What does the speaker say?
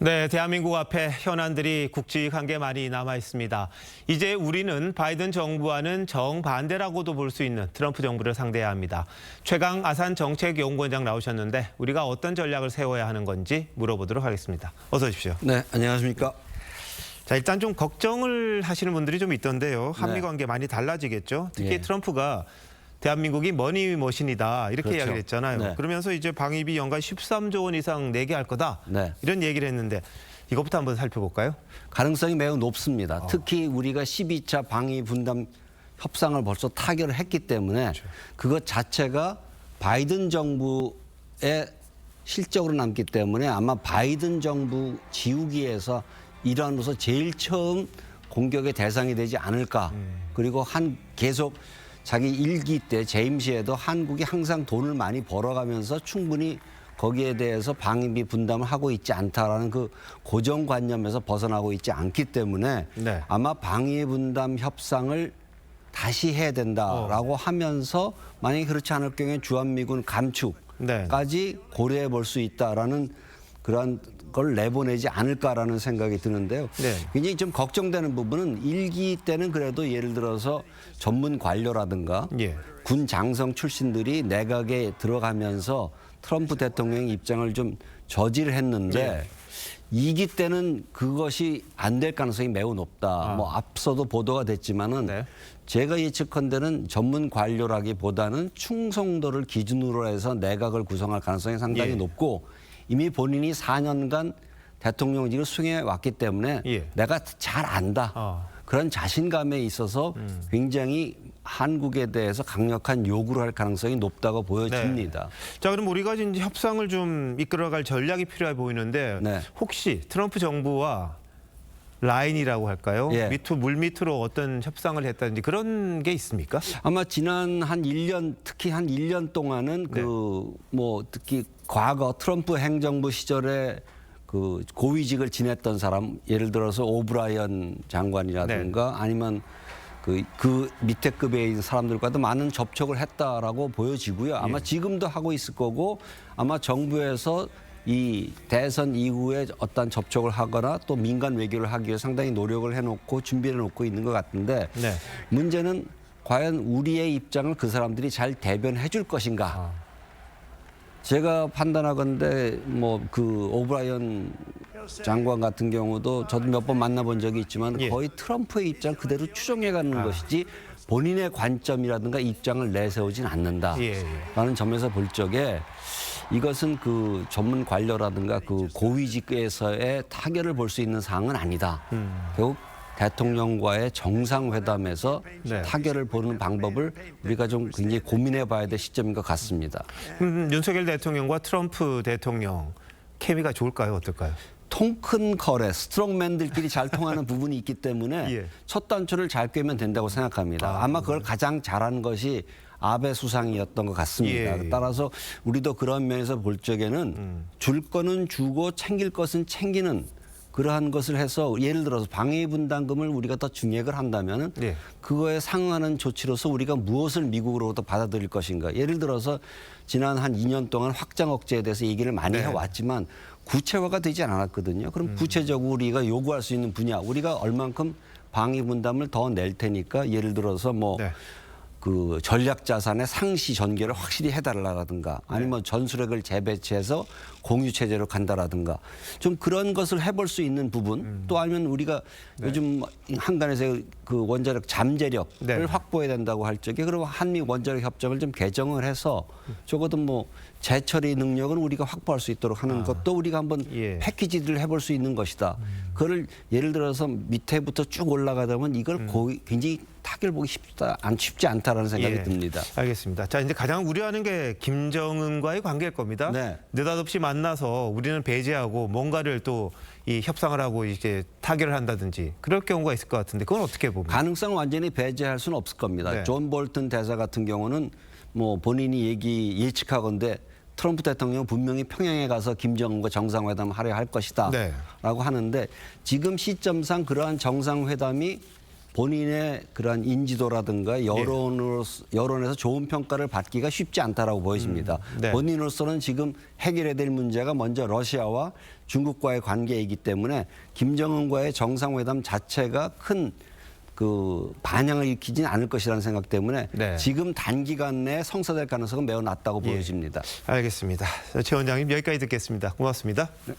네, 대한민국 앞에 현안들이 굵직한 게 많이 남아 있습니다. 이제 우리는 바이든 정부와는 정반대라고도 볼 수 있는 트럼프 정부를 상대해야 합니다. 최강 아산 정책연구원장 나오셨는데 우리가 어떤 전략을 세워야 하는 건지 물어보도록 하겠습니다. 어서 오십시오. 네, 안녕하십니까. 자, 일단 좀 걱정을 하시는 분들이 좀 있던데요. 한미 관계 많이 달라지겠죠. 특히 예. 트럼프가 대한민국이 머니 머신이다 이렇게 그렇죠. 이야기를 했잖아요. 네. 그러면서 이제 방위비 연간 13조 원 이상 내게 할 거다 네. 이런 얘기를 했는데 이것부터 한번 살펴볼까요? 가능성이 매우 높습니다. 특히 우리가 12차 방위 분담 협상을 벌써 타결을 했기 때문에 그렇죠. 그것 자체가 바이든 정부의 실적으로 남기 때문에 아마 바이든 정부 지우기에서 일환으로서 제일 처음 공격의 대상이 되지 않을까. 그리고 계속 자기 일기 때 재임 시에도 한국이 항상 돈을 많이 벌어가면서 충분히 거기에 대해서 방위비 분담을 하고 있지 않다라는 그 고정관념에서 벗어나고 있지 않기 때문에 네. 아마 방위 분담 협상을 다시 해야 된다라고 하면서 만약에 그렇지 않을 경우에 주한미군 감축까지 고려해 볼 수 있다라는 그런 걸 내보내지 않을까라는 생각이 드는데요. 네. 굉장히 좀 걱정되는 부분은 일기 때는 그래도 예를 들어서 전문 관료라든가 예. 군 장성 출신들이 내각에 들어가면서 트럼프 대통령의 입장을 좀 저지를 했는데 이 2기 때는 그것이 안 될 가능성이 매우 높다. 뭐 앞서도 보도가 됐지만은 네. 제가 예측컨대는 전문 관료라기보다는 충성도를 기준으로 해서 내각을 구성할 가능성이 상당히 예. 높고 이미 본인이 4년간 대통령직을 수행해 왔기 때문에 예. 내가 잘 안다. 그런 자신감에 있어서 굉장히 한국에 대해서 강력한 요구를 할 가능성이 높다고 보여집니다. 네. 자, 그럼 우리가 이제 협상을 좀 이끌어갈 전략이 필요해 보이는데 네. 혹시 트럼프 정부와 라인이라고 할까요? 예. 물밑으로 어떤 협상을 했다든지 그런 게 있습니까? 아마 지난 한 1년, 특히 한 1년 동안은 특히 과거 트럼프 행정부 시절에 그 고위직을 지냈던 사람, 예를 들어서 오브라이언 장관이라든가 아니면 그 밑에 급에 있는 사람들과도 많은 접촉을 했다라고 보여지고요. 아마 지금도 하고 있을 거고 아마 정부에서 이 대선 이후에 어떤 접촉을 하거나 또 민간 외교를 하기 위해 상당히 노력을 해놓고 준비를 해놓고 있는 것 같은데 네. 문제는 과연 우리의 입장을 그 사람들이 잘 대변해 줄 것인가. 제가 판단하건대 그 오브라이언 장관 같은 경우도 저도 몇 번 만나본 적이 있지만 거의 트럼프의 입장 그대로 추정해 가는 것이지 본인의 관점이라든가 입장을 내세우진 않는다라는 점에서 볼 적에 이것은 그 전문 관료라든가 그 고위직에서의 타결을 볼 수 있는 사항은 아니다. 결국 대통령과의 정상회담에서 타결을 보는 방법을 우리가 좀 굉장히 고민해 봐야 될 시점인 것 같습니다. 윤석열 대통령과 트럼프 대통령 케미가 좋을까요? 어떨까요? 통 큰 거래, 스트롱맨들끼리 잘 통하는 부분이 있기 때문에 예. 첫 단추를 잘 꿰면 된다고 생각합니다. 아마 그걸 가장 잘한 것이 아베 수상이었던 것 같습니다. 따라서 우리도 그런 면에서 볼 적에는 줄 거는 주고 챙길 것은 챙기는 그러한 것을 해서 예를 들어서 방위 분담금을 우리가 더 증액을 한다면 그거에 상응하는 조치로서 우리가 무엇을 미국으로부터 받아들일 것인가. 예를 들어서 지난 한 2년 동안 확장 억제에 대해서 얘기를 많이 해왔지만 구체화가 되지 않았거든요. 그럼 구체적으로 우리가 요구할 수 있는 분야, 우리가 얼만큼 방위 분담을 더 낼 테니까 예를 들어서 그 전략 자산의 상시 전개를 확실히 해달라든가 아니면 전술핵을 재배치해서 공유 체제로 간다라든가 좀 그런 것을 해볼 수 있는 부분 또 아니면 우리가 요즘 한간에서 그 원자력 잠재력을 확보해야 된다고 할 적에 그리고 한미 원자력 협정을 좀 개정을 해서 적어도 재처리 능력은 우리가 확보할 수 있도록 하는 것도 우리가 한번 패키지를 해볼 수 있는 것이다. 그거를 예를 들어서 밑에부터 쭉 올라가다 보면 이걸 굉장히 타결 보기 쉽지 않다라는 생각이 듭니다. 알겠습니다. 자, 이제 가장 우려하는 게 김정은과의 관계일 겁니다. 느닷없이 만나서 우리는 배제하고 뭔가를 또 이 협상을 하고 이제 타결을 한다든지 그럴 경우가 있을 것 같은데 그건 어떻게 봅니까? 가능성을 완전히 배제할 수는 없을 겁니다. 존 볼튼 대사 같은 경우는 본인이 예측하건대 트럼프 대통령 분명히 평양에 가서 김정은과 정상회담을 하려 할 것이다 라고 하는데 지금 시점상 그러한 정상회담이 본인의 그러한 인지도라든가 여론에서 좋은 평가를 받기가 쉽지 않다라고 보여집니다. 본인으로서는 지금 해결해야 될 문제가 먼저 러시아와 중국과의 관계이기 때문에 김정은과의 정상회담 자체가 큰 그 반향을 일으키진 않을 것이라는 생각 때문에 네. 지금 단기간 내에 성사될 가능성은 매우 낮다고 보여집니다. 알겠습니다. 최 원장님 여기까지 듣겠습니다. 고맙습니다. 네.